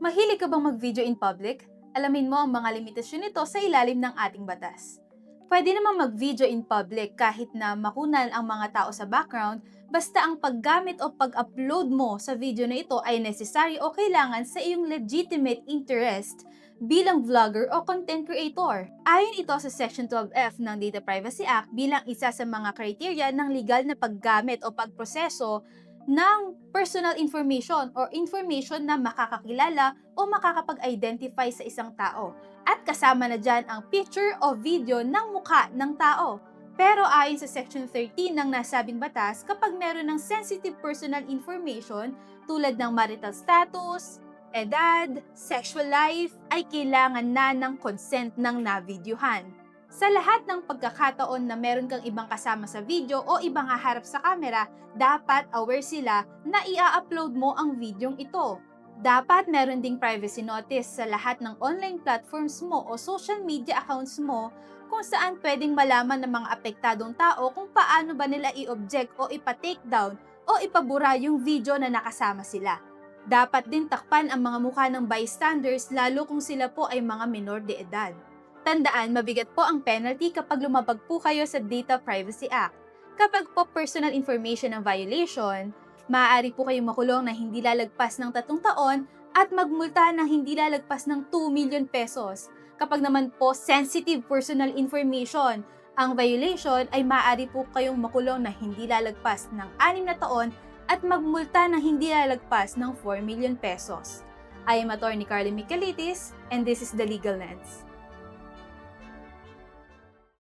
Mahilig ka bang mag-video in public? Alamin mo ang mga limitasyon nito sa ilalim ng ating batas. Pwede namang mag-video in public kahit na makunan ang mga tao sa background basta ang paggamit o pag-upload mo sa video na ito ay necessary o kailangan sa iyong legitimate interest bilang vlogger o content creator. Ayon ito sa Section 12F ng Data Privacy Act bilang isa sa mga kriteriya ng legal na paggamit o pagproseso ng personal information or information na makakakilala o makakapag-identify sa isang tao. At kasama na dyan ang picture o video ng mukha ng tao. Pero ayon sa Section 13 ng nasabing batas, kapag meron ng sensitive personal information tulad ng marital status, edad, sexual life, ay kailangan na ng consent ng navideohan. Sa lahat ng pagkakataon na meron kang ibang kasama sa video o ibang haharap sa camera, dapat aware sila na i-upload mo ang videong ito. Dapat meron ding privacy notice sa lahat ng online platforms mo o social media accounts mo kung saan pwedeng malaman ng mga apektadong tao kung paano ba nila i-object o ipa-take down o ipabura yung video na nakasama sila. Dapat din takpan ang mga mukha ng bystanders lalo kung sila po ay mga minor de edad. Tandaan, mabigat po ang penalty kapag lumabag po kayo sa Data Privacy Act. Kapag po personal information ang violation, maaari po kayong makulong na hindi lalagpas ng 3 taon at magmulta ng hindi lalagpas ng 2 million pesos. Kapag naman po sensitive personal information ang violation, ay maaari po kayong makulong na hindi lalagpas ng 6 na taon at magmulta ng hindi lalagpas ng 4 million pesos. I am Attorney Carly Michelitis and this is The Legal Lens.